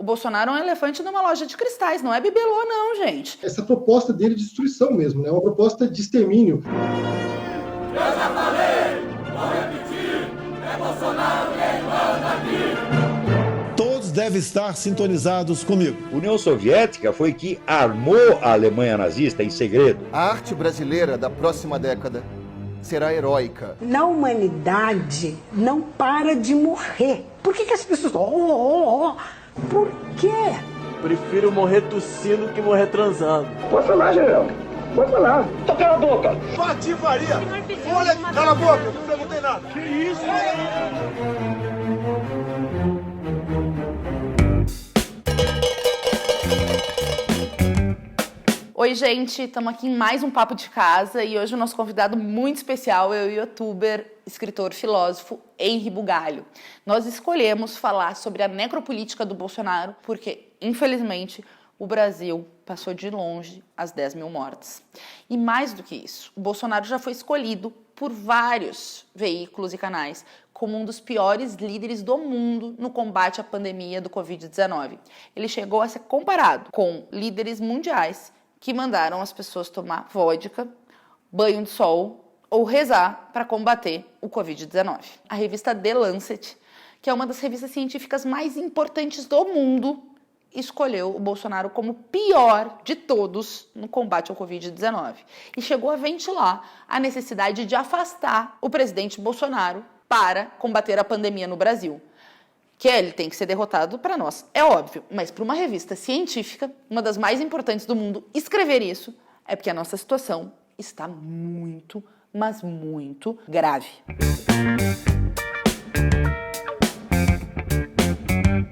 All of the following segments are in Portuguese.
Bolsonaro é um elefante numa loja de cristais, não é bibelô não, gente. Essa proposta dele de destruição mesmo, né? É uma proposta de extermínio. Eu já falei, vou repetir, é Bolsonaro quem manda aqui. Todos devem estar sintonizados comigo. A União Soviética foi que armou a Alemanha nazista em segredo. A arte brasileira da próxima década será heróica. Na humanidade não para de morrer. Por que as pessoas... Por quê? Prefiro morrer tossindo que morrer transando. Pode falar, general. Pode falar. Tô cala a boca. Patifaria. Olha, cala a boca. Eu não perguntei nada. Que isso? Oi, gente, estamos aqui em mais um Papo de Casa e hoje o nosso convidado muito especial é o youtuber, escritor, filósofo Henri Bugalho. Nós escolhemos falar sobre a necropolítica do Bolsonaro porque, infelizmente, o Brasil passou de longe as 10 mil mortes. E mais do que isso, o Bolsonaro já foi escolhido por vários veículos e canais como um dos piores líderes do mundo no combate à pandemia do Covid-19. Ele chegou a ser comparado com líderes mundiais que mandaram as pessoas tomar vodka, banho de sol ou rezar para combater o Covid-19. A revista The Lancet, que é uma das revistas científicas mais importantes do mundo, escolheu o Bolsonaro como o pior de todos no combate ao Covid-19 e chegou a ventilar a necessidade de afastar o presidente Bolsonaro para combater a pandemia no Brasil. Que ele tem que ser derrotado para nós, é óbvio, mas para uma revista científica, uma das mais importantes do mundo, escrever isso é porque a nossa situação está muito, mas muito grave.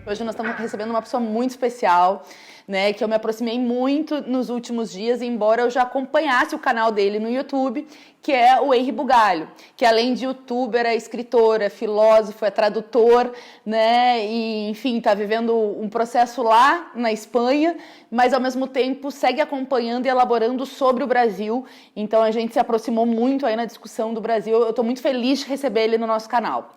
Hoje nós estamos recebendo uma pessoa muito especial, né, que eu me aproximei muito nos últimos dias, embora eu já acompanhasse o canal dele no YouTube, que é o Henri Bugalho, que além de youtuber, é escritor, é filósofo, é tradutor, né, e enfim, está vivendo um processo lá na Espanha, mas ao mesmo tempo segue acompanhando e elaborando sobre o Brasil, então a gente se aproximou muito aí na discussão do Brasil, eu estou muito feliz de receber ele no nosso canal.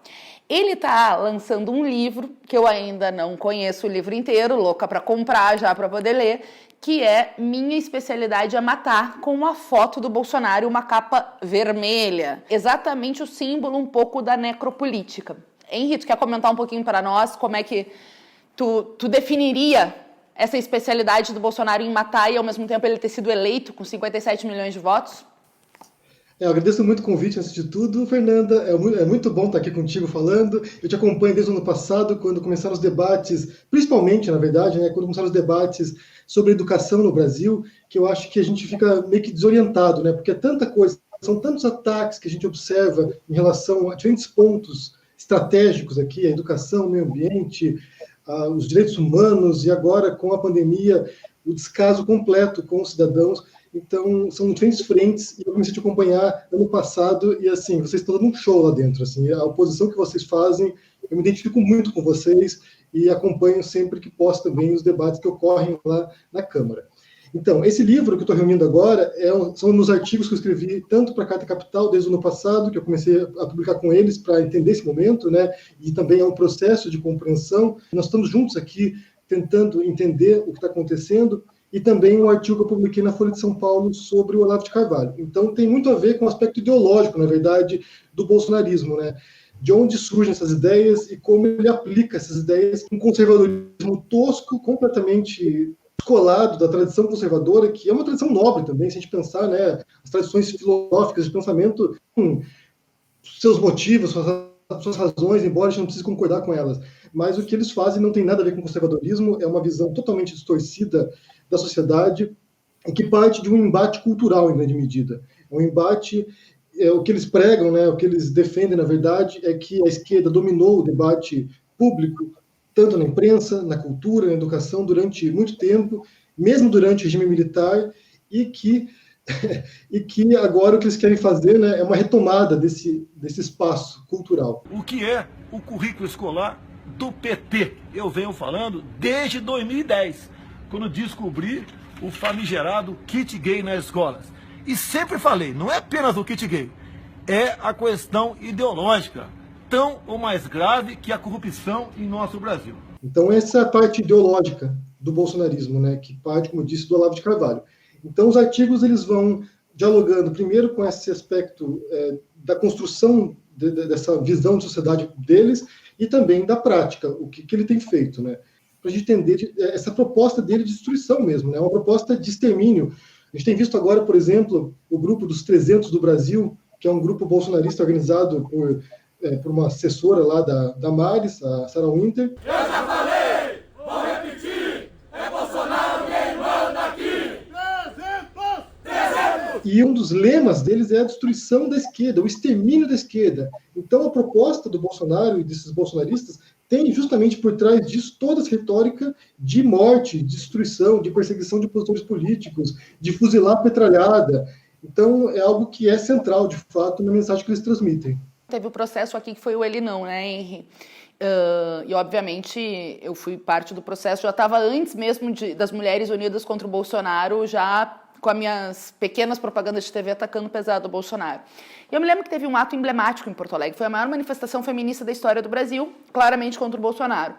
Ele está lançando um livro, que eu ainda não conheço o livro inteiro, louca para comprar já para poder ler, que é Minha Especialidade é Matar, com uma foto do Bolsonaro e uma capa vermelha. Exatamente o símbolo um pouco da necropolítica. Henri, tu quer comentar um pouquinho para nós como é que tu definiria essa especialidade do Bolsonaro em matar e ao mesmo tempo ele ter sido eleito com 57 milhões de votos? Eu agradeço muito o convite, antes de tudo, Fernanda. É muito bom estar aqui contigo falando. Eu te acompanho desde o ano passado, quando começaram os debates, principalmente, na verdade, né, quando começaram os debates sobre educação no Brasil, que eu acho que a gente fica meio que desorientado, né, porque é tanta coisa, são tantos ataques que a gente observa em relação a diferentes pontos estratégicos aqui, a educação, o meio ambiente, os direitos humanos, e agora, com a pandemia, o descaso completo com os cidadãos. Então, são diferentes frentes, e eu comecei a te acompanhar ano passado, e assim, vocês estão dando um show lá dentro, assim, a oposição que vocês fazem, eu me identifico muito com vocês, e acompanho sempre que posso também os debates que ocorrem lá na Câmara. Então, esse livro que eu estou reunindo agora, são meus artigos que eu escrevi tanto para a Carta Capital, desde o ano passado, que eu comecei a publicar com eles para entender esse momento, né, e também é um processo de compreensão. Nós estamos juntos aqui, tentando entender o que está acontecendo, e também um artigo que eu publiquei na Folha de São Paulo sobre o Olavo de Carvalho. Então, tem muito a ver com o aspecto ideológico, na verdade, do bolsonarismo, né? De onde surgem essas ideias e como ele aplica essas ideias com um conservadorismo tosco, completamente descolado da tradição conservadora, que é uma tradição nobre também, se a gente pensar, né, as tradições filosóficas de pensamento, seus motivos, suas razões, embora a gente não precise concordar com elas. Mas o que eles fazem não tem nada a ver com conservadorismo, é uma visão totalmente distorcida da sociedade, que parte de um embate cultural, em grande medida. É um embate, o que eles pregam, né, o que eles defendem, na verdade, é que a esquerda dominou o debate público, tanto na imprensa, na cultura, na educação, durante muito tempo, mesmo durante o regime militar, e que agora o que eles querem fazer, né, é uma retomada desse espaço cultural. O que é o currículo escolar do PT? Eu venho falando desde 2010. Quando descobri o famigerado kit gay nas escolas. E sempre falei, não é apenas o kit gay, é a questão ideológica, tão ou mais grave que a corrupção em nosso Brasil. Então, essa é a parte ideológica do bolsonarismo, né, que parte, como eu disse, do Olavo de Carvalho. Então, os artigos eles vão dialogando primeiro com esse aspecto da construção dessa visão de sociedade deles e também da prática, o que ele tem feito, né, para a gente entender essa proposta dele de destruição mesmo, né, uma proposta de extermínio. A gente tem visto agora, por exemplo, o grupo dos 300 do Brasil, que é um grupo bolsonarista organizado por uma assessora lá da Maris, a Sarah Winter. Eu já falei, vou repetir, é Bolsonaro quem manda aqui. 300! E um dos lemas deles é a destruição da esquerda, o extermínio da esquerda. Então a proposta do Bolsonaro e desses bolsonaristas tem justamente por trás disso toda essa retórica de morte, de destruição, de perseguição de opositores políticos, de fuzilar a petralhada. Então é algo que é central, de fato, na mensagem que eles transmitem. Teve o processo aqui que foi o Ele Não, né, Henry? E, obviamente, eu fui parte do processo, já estava antes mesmo das Mulheres Unidas contra o Bolsonaro, já com as minhas pequenas propagandas de TV atacando pesado o Bolsonaro. E eu me lembro que teve um ato emblemático em Porto Alegre, foi a maior manifestação feminista da história do Brasil, claramente contra o Bolsonaro.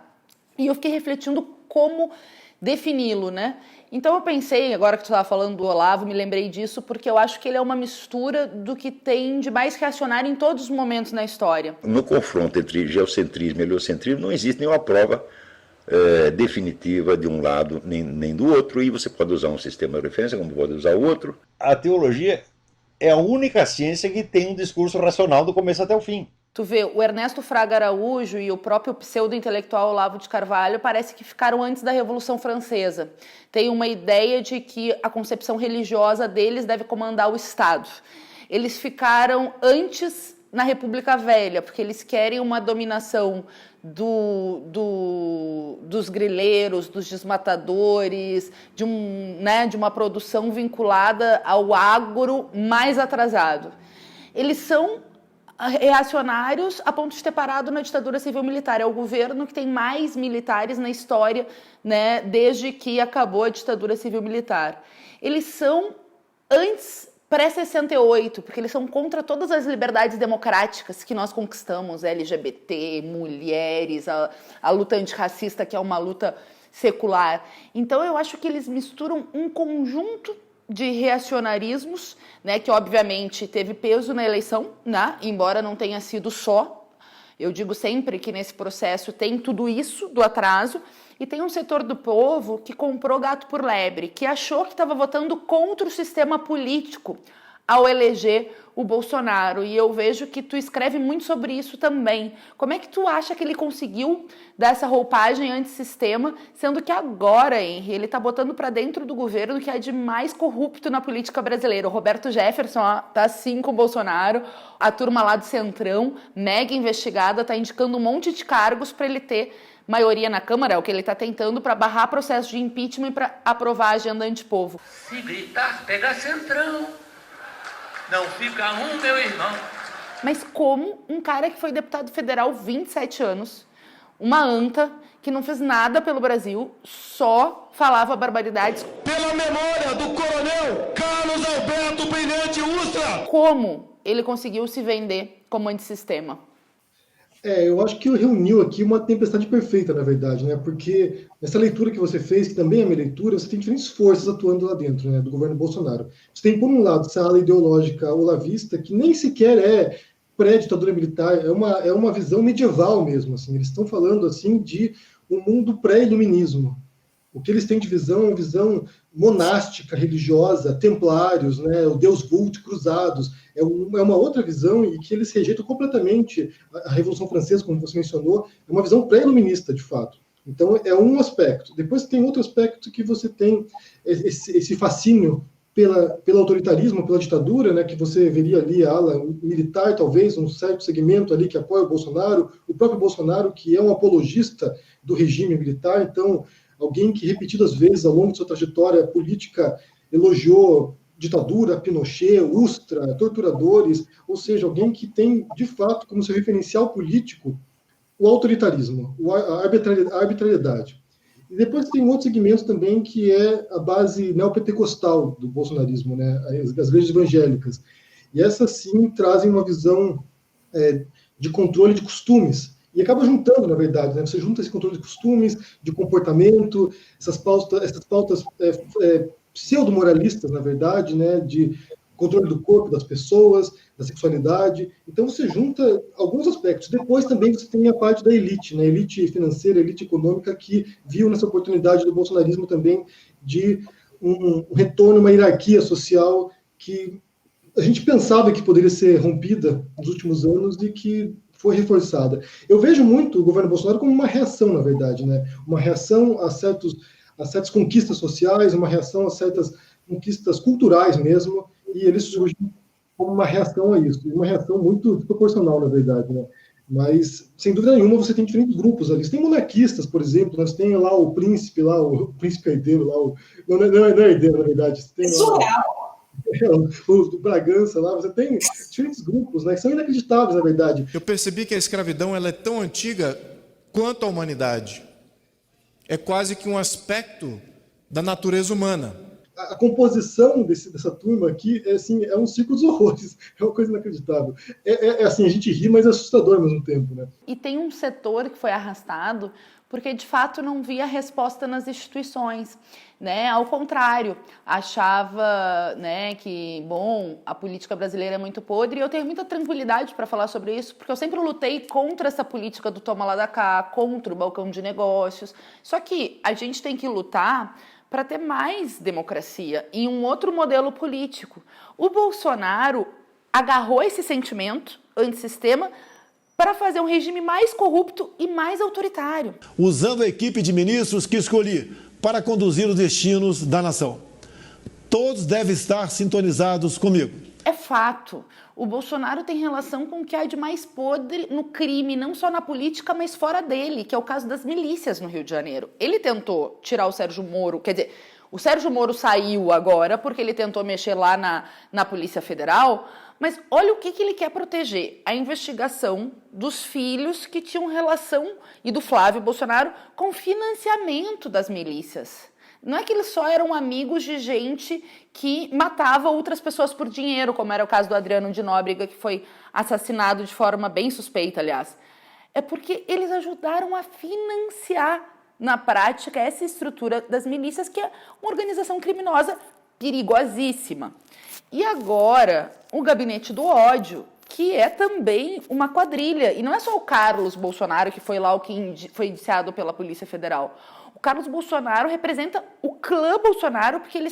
E eu fiquei refletindo como defini-lo, né? Então eu pensei, agora que tu estava falando do Olavo, me lembrei disso, porque eu acho que ele é uma mistura do que tem de mais reacionário em todos os momentos na história. No confronto entre geocentrismo e heliocentrismo não existe nenhuma prova definitiva de um lado nem do outro, e você pode usar um sistema de referência como pode usar o outro. A teologia é a única ciência que tem um discurso racional do começo até o fim. Tu vê, o Ernesto Fraga Araújo e o próprio pseudo-intelectual Olavo de Carvalho parece que ficaram antes da Revolução Francesa. Tem uma ideia de que a concepção religiosa deles deve comandar o Estado. Eles ficaram antes na República Velha, porque eles querem uma dominação dos grileiros, dos desmatadores, de uma produção vinculada ao agro mais atrasado. Eles são reacionários a ponto de ter parado na ditadura civil-militar. É o governo que tem mais militares na história, né, desde que acabou a ditadura civil-militar. Eles são antes pré-68, porque eles são contra todas as liberdades democráticas que nós conquistamos, LGBT, mulheres, a luta antirracista, que é uma luta secular. Então eu acho que eles misturam um conjunto de reacionarismos, né, que obviamente teve peso na eleição, né, embora não tenha sido só. Eu digo sempre que nesse processo tem tudo isso do atraso, e tem um setor do povo que comprou gato por lebre, que achou que estava votando contra o sistema político ao eleger o Bolsonaro. E eu vejo que tu escreve muito sobre isso também. Como é que tu acha que ele conseguiu dar essa roupagem antissistema, sendo que agora, Henry, ele está botando para dentro do governo o que é de mais corrupto na política brasileira? O Roberto Jefferson está assim com o Bolsonaro, a turma lá do Centrão, mega investigada, está indicando um monte de cargos para ele ter maioria na Câmara, é o que ele está tentando para barrar processo de impeachment e para aprovar a agenda antipovo. Se gritar, pega Centrão, não fica um, meu irmão. Mas como um cara que foi deputado federal 27 anos, uma anta que não fez nada pelo Brasil, só falava barbaridades. Pela memória do coronel Carlos Alberto Brilhante Ustra! Como ele conseguiu se vender como antissistema? Eu acho que reuniu aqui uma tempestade perfeita, na verdade, né? Porque essa leitura que você fez, que também é minha leitura, você tem diferentes forças atuando lá dentro, né, do governo Bolsonaro. Você tem, por um lado, essa ala ideológica olavista, que nem sequer é pré-ditadura militar, é uma visão medieval mesmo, assim. Eles estão falando, assim, de um mundo pré-iluminismo. O que eles têm de visão é uma visão monástica, religiosa, templários, né, o Deus Vult, cruzados. É uma outra visão e que eles rejeitam completamente a Revolução Francesa, como você mencionou, é uma visão pré-iluminista, de fato. Então, é um aspecto. Depois tem outro aspecto que você tem esse fascínio pelo autoritarismo, pela ditadura, né, que você veria ali a ala militar, talvez, um certo segmento ali que apoia o Bolsonaro, o próprio Bolsonaro, que é um apologista do regime militar, então, alguém que repetidas vezes ao longo de sua trajetória política elogiou ditadura, Pinochet, Ustra, torturadores, ou seja, alguém que tem, de fato, como seu referencial político, o autoritarismo, a arbitrariedade. E depois tem um outro segmento também que é a base neopentecostal do bolsonarismo, né? As igrejas evangélicas. E essas, sim, trazem uma visão de controle de costumes E acaba juntando, na verdade, né? Você junta esse controle de costumes, de comportamento, essas pautas pseudo-moralistas, na verdade, né? De controle do corpo das pessoas, da sexualidade. Então você junta alguns aspectos. Depois também você tem a parte da elite, né? Elite financeira, elite econômica, que viu nessa oportunidade do bolsonarismo também de um retorno a uma hierarquia social que a gente pensava que poderia ser rompida nos últimos anos e que foi reforçada. Eu vejo muito o governo Bolsonaro como uma reação, na verdade, né? Uma reação a certas conquistas sociais, uma reação a certas conquistas culturais mesmo, e eles surgem como uma reação a isso, uma reação muito desproporcional, na verdade, né? Mas, sem dúvida nenhuma, você tem diferentes grupos ali. Você tem monarquistas, por exemplo, você tem lá o príncipe herdeiro, não é herdeiro, na verdade. Você tem o Bragança lá, você tem diferentes grupos, né, que são inacreditáveis, na verdade. Eu percebi que a escravidão ela é tão antiga quanto a humanidade. É quase que um aspecto da natureza humana. A composição dessa turma aqui é um círculo dos horrores, é uma coisa inacreditável. Assim, a gente ri, mas é assustador ao mesmo tempo, né? E tem um setor que foi arrastado porque, de fato, não via resposta nas instituições, né? Ao contrário, achava, né, que, bom, a política brasileira é muito podre, e eu tenho muita tranquilidade para falar sobre isso, porque eu sempre lutei contra essa política do toma lá da cá, contra o balcão de negócios. Só que a gente tem que lutar para ter mais democracia e um outro modelo político. O Bolsonaro agarrou esse sentimento antissistema para fazer um regime mais corrupto e mais autoritário. Usando a equipe de ministros que escolhi para conduzir os destinos da nação. Todos devem estar sintonizados comigo. É fato. O Bolsonaro tem relação com o que há de mais podre no crime, não só na política, mas fora dele, que é o caso das milícias no Rio de Janeiro. Ele tentou tirar o Sérgio Moro, quer dizer, o Sérgio Moro saiu agora porque ele tentou mexer lá na Polícia Federal, mas olha o que ele quer proteger: a investigação dos filhos que tinham relação, e do Flávio Bolsonaro, com financiamento das milícias. Não é que eles só eram amigos de gente que matava outras pessoas por dinheiro, como era o caso do Adriano de Nóbrega, que foi assassinado de forma bem suspeita, aliás. É porque eles ajudaram a financiar, na prática, essa estrutura das milícias, que é uma organização criminosa perigosíssima. E agora, o Gabinete do Ódio, que é também uma quadrilha. E não é só o Carlos Bolsonaro, que foi lá o que foi indiciado pela Polícia Federal. O Carlos Bolsonaro representa o clã Bolsonaro, porque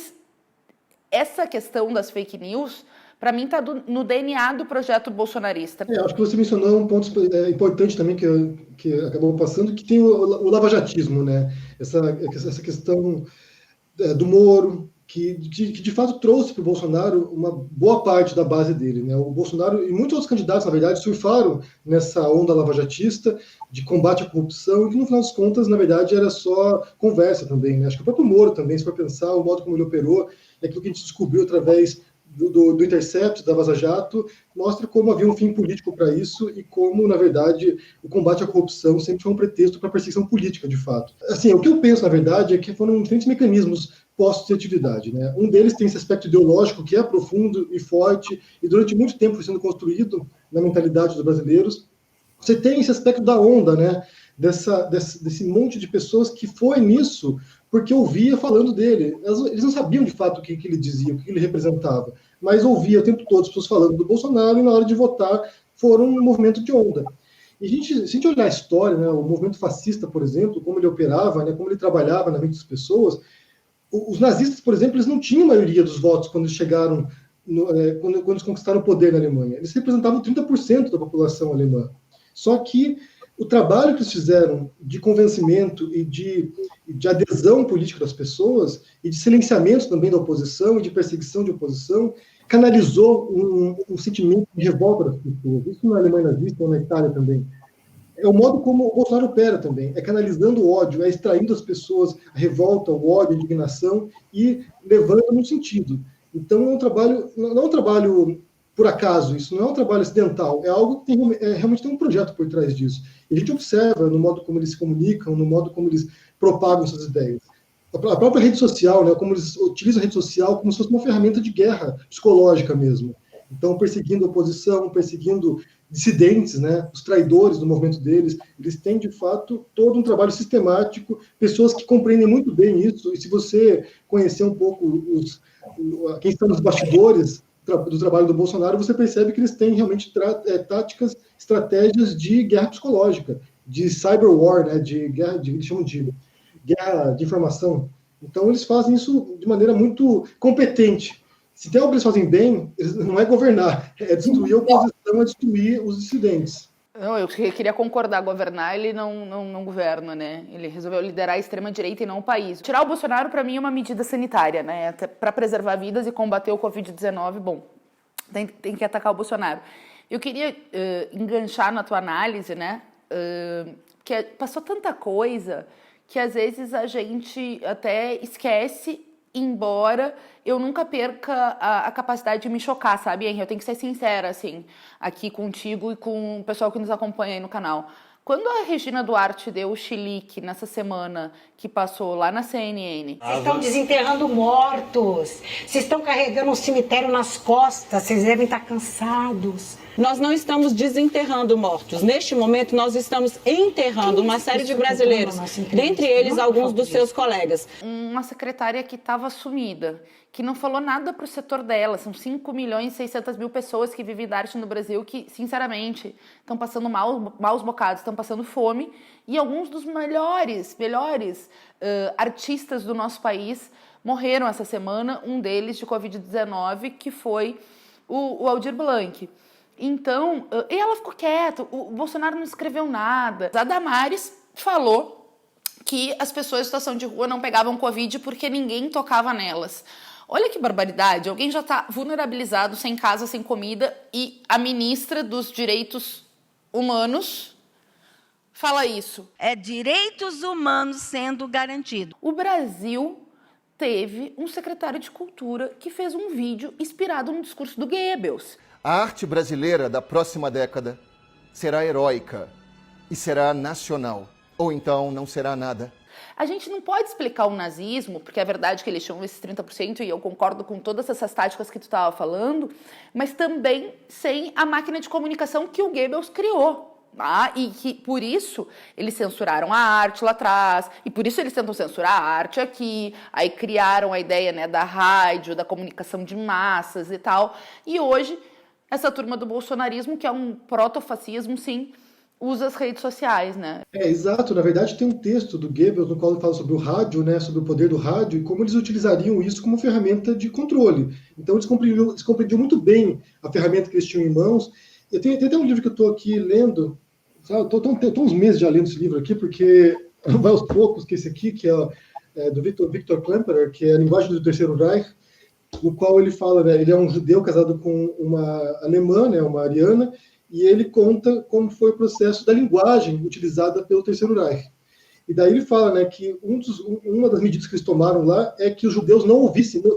essa questão das fake news, para mim, está no DNA do projeto bolsonarista. Acho que você mencionou um ponto importante também que acabou passando, que tem o lavajatismo, né? Essa questão do Moro, que de fato trouxe para o Bolsonaro uma boa parte da base dele, né? O Bolsonaro e muitos outros candidatos, na verdade, surfaram nessa onda lavajatista de combate à corrupção, que no final das contas, na verdade, era só conversa também, né? Acho que o próprio Moro também, se for pensar, o modo como ele operou, aquilo que a gente descobriu através do Intercept, da Vaza Jato, mostra como havia um fim político para isso e como, na verdade, o combate à corrupção sempre foi um pretexto para perseguição política, de fato. Assim, o que eu penso, na verdade, é que foram diferentes mecanismos postos de atividade, né? Um deles tem esse aspecto ideológico que é profundo e forte e durante muito tempo foi sendo construído na mentalidade dos brasileiros. Você tem esse aspecto da onda, né? Desse monte de pessoas que foi nisso porque ouvia falando dele. Eles não sabiam de fato o que ele dizia, o que ele representava, mas ouvia o tempo todo as pessoas falando do Bolsonaro e na hora de votar foram um movimento de onda. E se a gente olhar a história, né, o movimento fascista, por exemplo, como ele operava, né, como ele trabalhava na mente das pessoas, os nazistas, por exemplo, eles não tinham maioria dos votos quando eles chegaram, quando eles conquistaram o poder na Alemanha. Eles representavam 30% da população alemã. Só que o trabalho que eles fizeram de convencimento e de adesão política das pessoas e de silenciamento também da oposição e de perseguição de oposição canalizou um sentimento de revolta das pessoas. Isso na Alemanha nazista ou na Itália também. É o modo como o Bolsonaro opera também, é canalizando o ódio, é extraindo as pessoas, a revolta, o ódio, a indignação e levando no sentido. Então não é um trabalho por acaso, isso não é um trabalho acidental, é algo que realmente tem um projeto por trás disso. E a gente observa no modo como eles se comunicam, no modo como eles propagam suas ideias. A própria rede social, né, como eles utilizam a rede social como se fosse uma ferramenta de guerra psicológica mesmo. Então, perseguindo a oposição, perseguindo dissidentes, né, os traidores do movimento deles, eles têm, de fato, todo um trabalho sistemático, pessoas que compreendem muito bem isso, e se você conhecer um pouco quem está nos bastidores do trabalho do Bolsonaro, você percebe que eles têm realmente táticas, estratégias de guerra psicológica, de cyber war, né, eles chamam de guerra de informação. Então, eles fazem isso de maneira muito competente. Se tem algo que eles fazem bem, não é governar, é destruir a oposição, é destruir os dissidentes. Não, eu queria concordar, governar ele não governa, né? Ele resolveu liderar a extrema-direita e não o país. Tirar o Bolsonaro, para mim, é uma medida sanitária, né? Até para preservar vidas e combater o Covid-19, bom, tem que atacar o Bolsonaro. Eu queria enganchar na tua análise, né? Que passou tanta coisa que às vezes a gente até esquece, embora eu nunca perca a capacidade de me chocar, sabe, Henry? Eu tenho que ser sincera, assim, aqui contigo e com o pessoal que nos acompanha aí no canal. Quando a Regina Duarte deu o chilique nessa semana que passou lá na CNN... Vocês estão desenterrando mortos, vocês estão carregando um cemitério nas costas, vocês devem estar cansados. Nós não estamos desenterrando mortos. Neste momento, nós estamos enterrando uma série de brasileiros, dentre eles alguns dos seus colegas. Uma secretária que estava sumida, que não falou nada para o setor dela. São 5.600.000 pessoas que vivem da arte no Brasil que, sinceramente, estão passando maus bocados, estão passando fome. E alguns dos melhores artistas do nosso país morreram essa semana. Um deles de Covid-19, que foi o Aldir Blanc. Então, e ela ficou quieta, o Bolsonaro não escreveu nada. A Damares falou que as pessoas em situação de rua não pegavam Covid porque ninguém tocava nelas. Olha que barbaridade, alguém já está vulnerabilizado, sem casa, sem comida, e a ministra dos Direitos Humanos fala isso. É direitos humanos sendo garantidos. O Brasil teve um secretário de Cultura que fez um vídeo inspirado no discurso do Goebbels. A arte brasileira da próxima década será heróica e será nacional. Ou então não será nada. A gente não pode explicar o nazismo, porque é verdade que eles tinham esses 30%, e eu concordo com todas essas táticas que tu estava falando, mas também sem a máquina de comunicação que o Goebbels criou. E que, por isso, eles censuraram a arte lá atrás, e por isso eles tentam censurar a arte aqui, aí criaram a ideia, né, da rádio, da comunicação de massas e tal, e hoje essa turma do bolsonarismo, que é um protofascismo, sim, usa as redes sociais, né? Exato. Na verdade, tem um texto do Goebbels no qual ele fala sobre o rádio, né, sobre o poder do rádio e como eles utilizariam isso como ferramenta de controle. Então, eles compreendiam muito bem a ferramenta que eles tinham em mãos. Tem até um livro que eu estou aqui lendo, estou uns meses já lendo esse livro aqui, porque vai aos poucos, que esse aqui, que é do Viktor Klemperer, que é a linguagem do Terceiro Reich, no qual ele fala, né, ele é um judeu casado com uma alemã, né, uma ariana, e ele conta como foi o processo da linguagem utilizada pelo Terceiro Reich. E daí ele fala, né, que uma das medidas que eles tomaram lá é que os judeus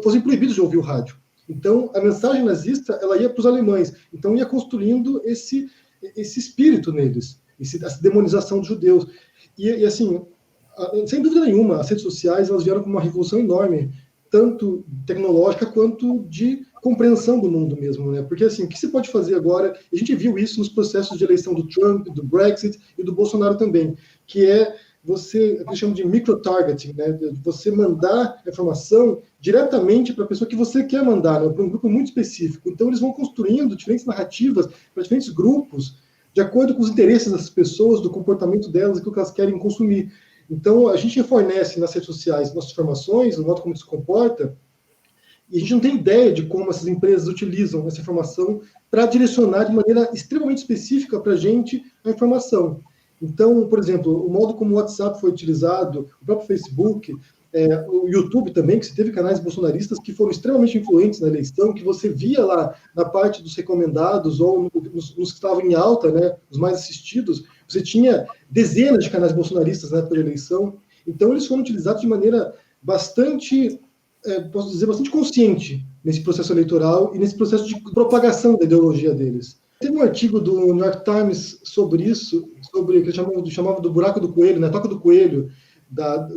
fossem proibidos de ouvir o rádio. Então, a mensagem nazista, ela ia para os alemães. Então, ia construindo esse espírito neles, essa demonização dos judeus. E assim, sem dúvida nenhuma, as redes sociais, elas vieram com uma revolução enorme, tanto tecnológica quanto de compreensão do mundo mesmo, né? Porque assim, o que você pode fazer agora? A gente viu isso nos processos de eleição do Trump, do Brexit e do Bolsonaro também, que é que eles chamam de micro-targeting, né? Você mandar a informação diretamente para a pessoa que você quer mandar, né? Para um grupo muito específico. Então eles vão construindo diferentes narrativas para diferentes grupos, de acordo com os interesses das pessoas, do comportamento delas e o que elas querem consumir. Então, a gente fornece nas redes sociais nossas informações, o modo como se comporta, e a gente não tem ideia de como essas empresas utilizam essa informação para direcionar de maneira extremamente específica para a gente a informação. Então, por exemplo, o modo como o WhatsApp foi utilizado, o próprio Facebook, o YouTube também, que você teve canais bolsonaristas que foram extremamente influentes na eleição, que você via lá na parte dos recomendados ou nos que estavam em alta, né, os mais assistidos, você tinha dezenas de canais bolsonaristas na época da eleição. Então, eles foram utilizados de maneira bastante, posso dizer, bastante consciente nesse processo eleitoral e nesse processo de propagação da ideologia deles. Teve um artigo do New York Times sobre isso, sobre o que eles chamavam do buraco do coelho, né, a toca do coelho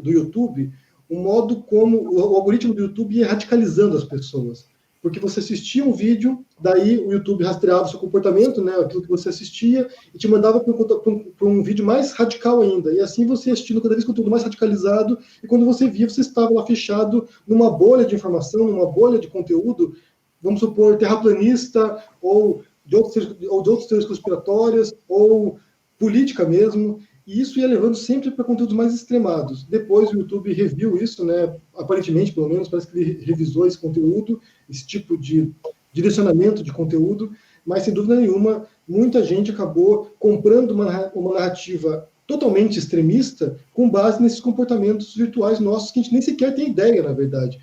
do YouTube, o modo como o algoritmo do YouTube ia radicalizando as pessoas. porque você assistia um vídeo, daí o YouTube rastreava o seu comportamento, né, aquilo que você assistia, e te mandava para um vídeo mais radical ainda. E assim você assistindo cada vez conteúdo mais radicalizado, e quando você via, você estava lá fechado numa bolha de informação, numa bolha de conteúdo, vamos supor, terraplanista, ou de outras teorias conspiratórias, ou política mesmo. E isso ia levando sempre para conteúdos mais extremados. Depois o YouTube reviu isso, né? Aparentemente, pelo menos, parece que ele revisou esse conteúdo, esse tipo de direcionamento de conteúdo, mas, sem dúvida nenhuma, muita gente acabou comprando uma narrativa totalmente extremista com base nesses comportamentos virtuais nossos, que a gente nem sequer tem ideia, na verdade.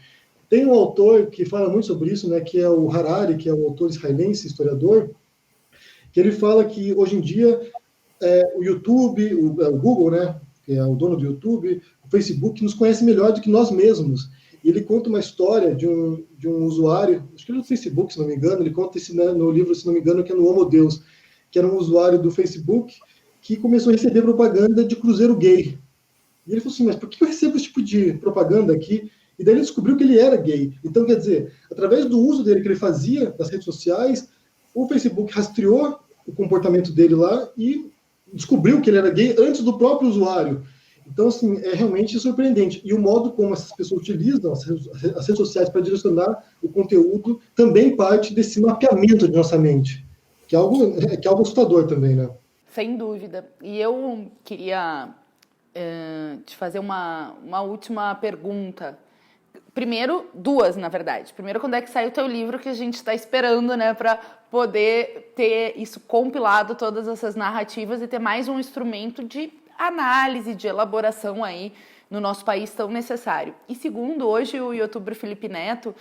Tem um autor que fala muito sobre isso, né? Que é o Harari, que é um autor israelense, historiador, que ele fala que, hoje em dia, o YouTube, o Google, né, que é o dono do YouTube, o Facebook, nos conhece melhor do que nós mesmos. E ele conta uma história de um usuário, acho que é do Facebook, se não me engano, ele conta isso, né, no livro, se não me engano, que é no Homo Deus, que era um usuário do Facebook que começou a receber propaganda de cruzeiro gay. E ele falou assim, mas por que eu recebo esse tipo de propaganda aqui? E daí ele descobriu que ele era gay. Então, quer dizer, através do uso dele que ele fazia das redes sociais, o Facebook rastreou o comportamento dele lá e descobriu que ele era gay antes do próprio usuário. Então, assim, é realmente surpreendente. E o modo como essas pessoas utilizam as redes sociais para direcionar o conteúdo também parte desse mapeamento de nossa mente, que é algo assustador também, né? Sem dúvida. E eu queria te fazer uma última pergunta. Primeiro, duas, na verdade. Primeiro, quando é que sai o teu livro, que a gente está esperando, né, para poder ter isso compilado, todas essas narrativas, e ter mais um instrumento de análise, de elaboração aí no nosso país tão necessário. E segundo, hoje o youtuber Felipe Neto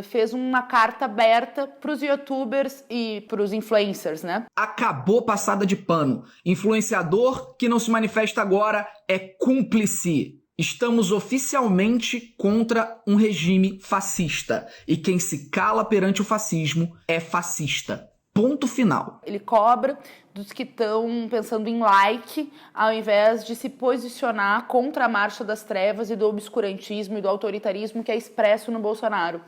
fez uma carta aberta para os youtubers e para os influencers, né? Acabou passada de pano. Influenciador que não se manifesta agora é cúmplice. Estamos oficialmente contra um regime fascista. E quem se cala perante o fascismo é fascista. Ponto final. Ele cobra dos que estão pensando em like, ao invés de se posicionar contra a marcha das trevas e do obscurantismo e do autoritarismo que é expresso no Bolsonaro.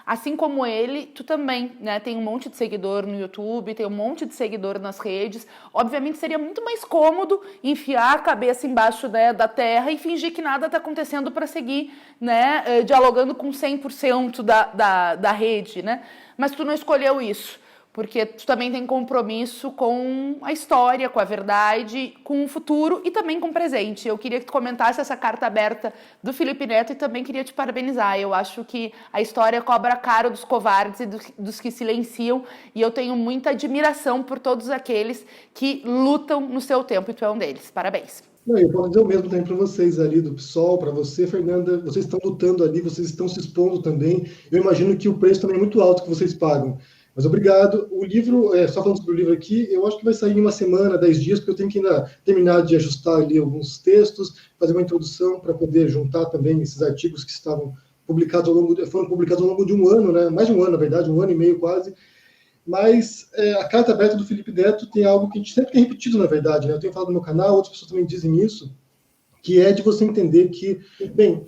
Assim como ele, tu também, né? Tem um monte de seguidor no YouTube, tem um monte de seguidor nas redes. Obviamente seria muito mais cômodo enfiar a cabeça embaixo, né, da terra e fingir que nada está acontecendo para seguir, né, dialogando com 100% da rede, né? Mas tu não escolheu isso, porque tu também tem compromisso com a história, com a verdade, com o futuro e também com o presente. Eu queria que tu comentasse essa carta aberta do Felipe Neto e também queria te parabenizar. Eu acho que a história cobra a cara dos covardes e dos que silenciam, e eu tenho muita admiração por todos aqueles que lutam no seu tempo, e tu é um deles. Parabéns. Eu posso dizer o mesmo também para vocês ali do PSOL, para você, Fernanda. Vocês estão lutando ali, vocês estão se expondo também. Eu imagino que o preço também é muito alto que vocês pagam. Mas obrigado. O livro, só falando sobre o livro aqui, eu acho que vai sair em uma semana, 10 dias, porque eu tenho que ainda terminar de ajustar ali alguns textos, fazer uma introdução para poder juntar também esses artigos que estavam publicados foram publicados ao longo de um ano, né? Mais de um ano, na verdade, 1 ano e meio quase. Mas a carta aberta do Felipe Neto tem algo que a gente sempre tem repetido, na verdade, né? Eu tenho falado no meu canal, outras pessoas também dizem isso, que é de você entender que, bem,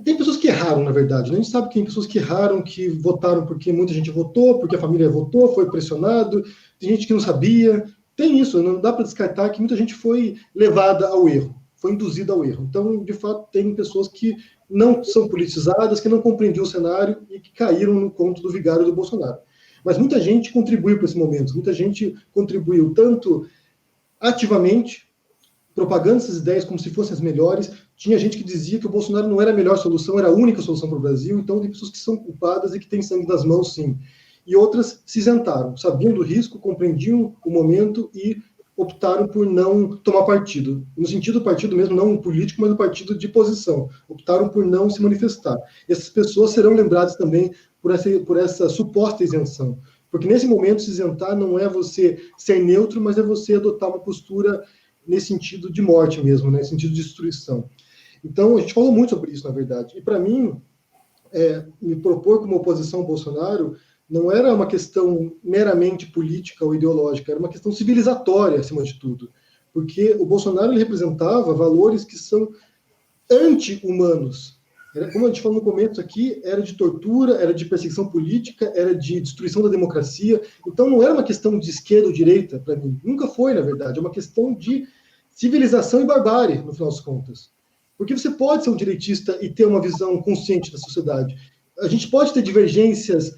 tem pessoas que erraram, na verdade. A gente sabe que tem pessoas que erraram, que votaram porque muita gente votou, porque a família votou, foi pressionado. Tem gente que não sabia. Tem isso, não dá para descartar que muita gente foi levada ao erro, foi induzida ao erro. Então, de fato, tem pessoas que não são politizadas, que não compreendiam o cenário e que caíram no conto do vigário do Bolsonaro. Mas muita gente contribuiu para esse momento. Muita gente contribuiu tanto ativamente, propagando essas ideias como se fossem as melhores. Tinha gente que dizia que o Bolsonaro não era a melhor solução, era a única solução para o Brasil. Então, tem pessoas que são culpadas e que têm sangue nas mãos, sim. E outras se isentaram, sabiam do risco, compreendiam o momento e optaram por não tomar partido. No sentido do partido mesmo, não político, mas no partido de posição. Optaram por não se manifestar. Essas pessoas serão lembradas também por essa suposta isenção. Porque nesse momento, se isentar não é você ser neutro, mas é você adotar uma postura nesse sentido de morte mesmo, né? Nesse sentido de destruição. Então, a gente falou muito sobre isso, na verdade. E, para mim, me propor como oposição ao Bolsonaro não era uma questão meramente política ou ideológica, era uma questão civilizatória, acima de tudo. Porque o Bolsonaro ele representava valores que são anti-humanos. Como a gente falou no começo aqui, era de tortura, era de perseguição política, era de destruição da democracia. Então não era uma questão de esquerda ou direita, para mim. Nunca foi, na verdade. É uma questão de civilização e barbárie, no final das contas. Porque você pode ser um direitista e ter uma visão consciente da sociedade. A gente pode ter divergências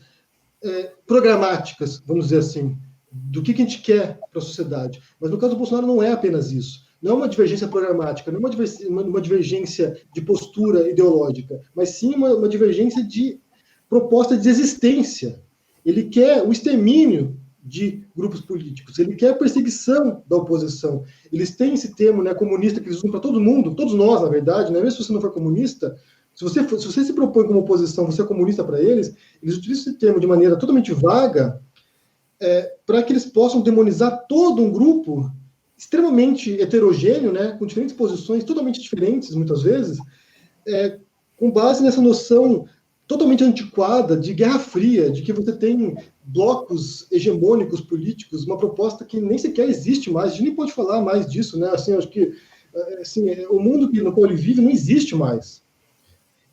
programáticas, vamos dizer assim, do que a gente quer para a sociedade. Mas no caso do Bolsonaro não é apenas isso. Não é uma divergência programática, não é uma divergência de postura ideológica, mas sim uma divergência de proposta de existência. Ele quer o extermínio de grupos políticos, ele quer a perseguição da oposição. Eles têm esse termo, né, comunista, que eles usam para todo mundo, todos nós, na verdade, né, mesmo se você não for comunista, se você se propõe como oposição, você é comunista para eles, eles utilizam esse termo de maneira totalmente vaga para que eles possam demonizar todo um grupo extremamente heterogêneo, né, com diferentes posições totalmente diferentes, muitas vezes, com base nessa noção totalmente antiquada de Guerra Fria, de que você tem blocos hegemônicos políticos, uma proposta que nem sequer existe mais, a gente nem pode falar mais disso, né, assim, acho que assim, o mundo no qual ele vive não existe mais.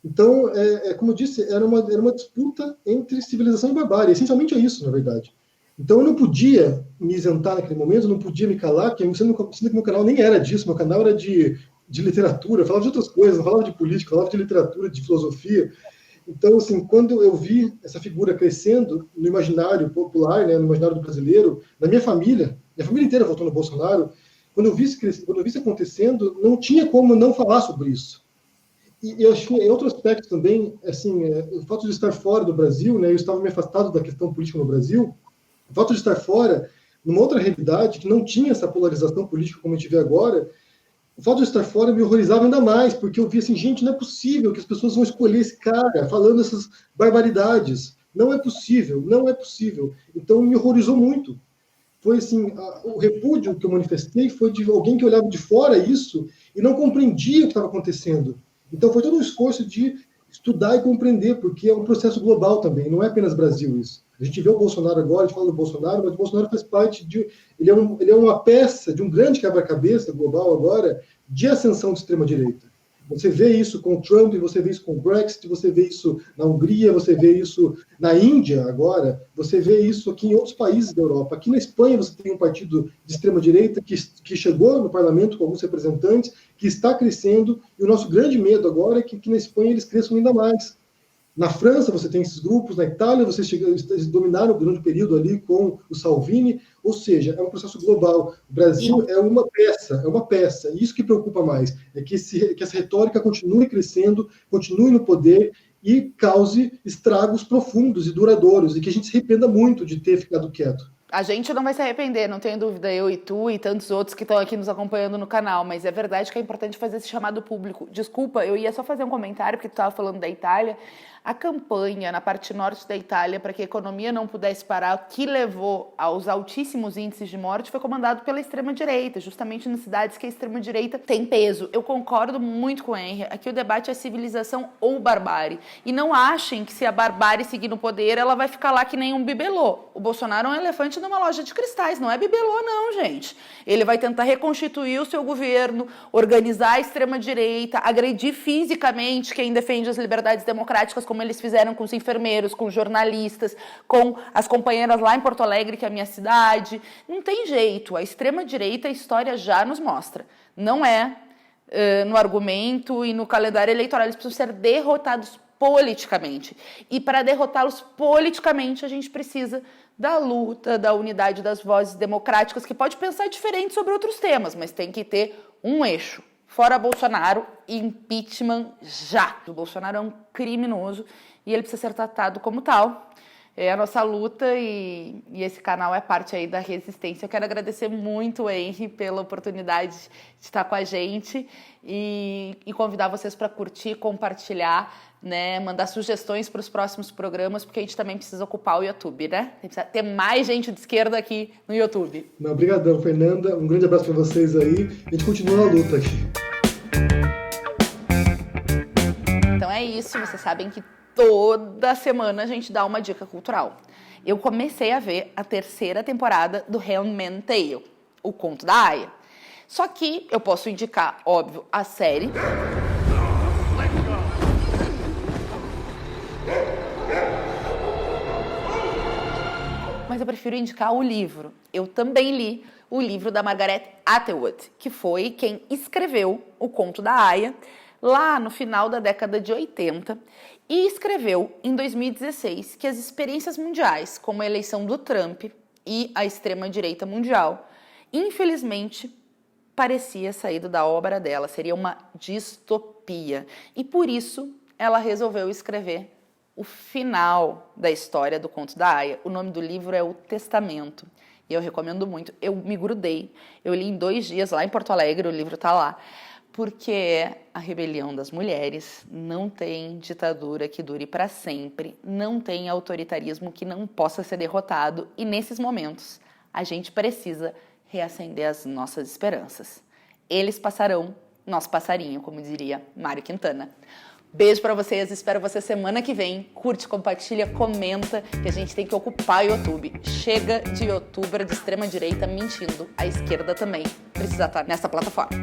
Então, como eu disse, era uma disputa entre civilização e barbárie, essencialmente é isso, na verdade. Então eu não podia me isentar naquele momento, eu não podia me calar, porque sendo que meu canal nem era disso, meu canal era de literatura, eu falava de outras coisas, não falava de política, eu falava de literatura, de filosofia. Então, assim, quando eu vi essa figura crescendo no imaginário popular, né, no imaginário do brasileiro, na minha família inteira votou no Bolsonaro, quando eu vi isso acontecendo, não tinha como não falar sobre isso. E eu acho que outro aspecto também, assim, o fato de estar fora do Brasil, né, eu estava me afastado da questão política no Brasil, o fato de estar fora, numa outra realidade, que não tinha essa polarização política como a gente vê agora, o fato de estar fora me horrorizava ainda mais, porque eu via assim, gente, não é possível que as pessoas vão escolher esse cara falando essas barbaridades. Não é possível, não é possível. Então me horrorizou muito. Foi assim, o repúdio que eu manifestei foi de alguém que olhava de fora isso e não compreendia o que estava acontecendo. Então foi todo um esforço de estudar e compreender, porque é um processo global também, não é apenas Brasil isso. A gente vê o Bolsonaro agora, a gente fala do Bolsonaro, mas o Bolsonaro faz parte de... Ele é uma peça de um grande quebra-cabeça global agora de ascensão de extrema-direita. Você vê isso com o Trump, você vê isso com o Brexit, você vê isso na Hungria, você vê isso na Índia agora, você vê isso aqui em outros países da Europa. Aqui na Espanha você tem um partido de extrema-direita que chegou no parlamento com alguns representantes, que está crescendo, e o nosso grande medo agora é que na Espanha eles cresçam ainda mais. Na França você tem esses grupos, na Itália eles dominaram durante o período ali com o Salvini, ou seja, é um processo global. O Brasil é uma peça, e isso que preocupa mais, é que essa retórica continue crescendo, continue no poder e cause estragos profundos e duradouros, e que a gente se arrependa muito de ter ficado quieto. A gente não vai se arrepender, não tenho dúvida, eu e tu e tantos outros que estão aqui nos acompanhando no canal, mas é verdade que é importante fazer esse chamado público. Desculpa, eu ia só fazer um comentário, porque tu estava falando da Itália. A campanha na parte norte da Itália para que a economia não pudesse parar, que levou aos altíssimos índices de morte, foi comandado pela extrema-direita, justamente nas cidades que a extrema-direita tem peso. Eu concordo muito com o Henry, aqui o debate é civilização ou barbárie. E não achem que se a barbárie seguir no poder, ela vai ficar lá que nem um bibelô. O Bolsonaro é um elefante numa loja de cristais, não é bibelô não, gente. Ele vai tentar reconstituir o seu governo, organizar a extrema-direita, agredir fisicamente quem defende as liberdades democráticas, como eles fizeram com os enfermeiros, com os jornalistas, com as companheiras lá em Porto Alegre, que é a minha cidade. Não tem jeito, a extrema-direita, a história já nos mostra. Não é no argumento e no calendário eleitoral, eles precisam ser derrotados politicamente. E para derrotá-los politicamente, a gente precisa da luta, da unidade das vozes democráticas, que pode pensar diferente sobre outros temas, mas tem que ter um eixo. Fora Bolsonaro, impeachment já. O Bolsonaro é um criminoso e ele precisa ser tratado como tal. É a nossa luta e esse canal é parte aí da resistência. Eu quero agradecer muito o Henry pela oportunidade de estar com a gente e convidar vocês para curtir, compartilhar, né, mandar sugestões para os próximos programas, porque a gente também precisa ocupar o YouTube, né? Precisa ter mais gente de esquerda aqui no YouTube. Obrigadão, Fernanda. Um grande abraço para vocês aí. A gente continua na luta aqui. Então é isso, vocês sabem que toda semana a gente dá uma dica cultural. Eu comecei a ver a 3ª temporada do Handmaid's Tale, O Conto da Aia. Só que eu posso indicar, óbvio, a série mas eu prefiro indicar o livro. Eu também li o livro da Margaret Atwood, que foi quem escreveu O Conto da Aia, lá no final da década de 80, e escreveu em 2016 que as experiências mundiais, como a eleição do Trump e a extrema-direita mundial, infelizmente, parecia saído da obra dela, seria uma distopia. E por isso ela resolveu escrever o final da história do Conto da Aia. O nome do livro é O Testamento. E eu recomendo muito. Eu me grudei. Eu li em 2 dias lá em Porto Alegre, o livro está lá. Porque a rebelião das mulheres não tem ditadura que dure para sempre, não tem autoritarismo que não possa ser derrotado. E nesses momentos, a gente precisa reacender as nossas esperanças. Eles passarão, nós passarinho, como diria Mário Quintana. Beijo pra vocês, espero você semana que vem. Curte, compartilha, comenta, que a gente tem que ocupar o YouTube. Chega de youtuber de extrema direita mentindo. A esquerda também precisa estar nessa plataforma.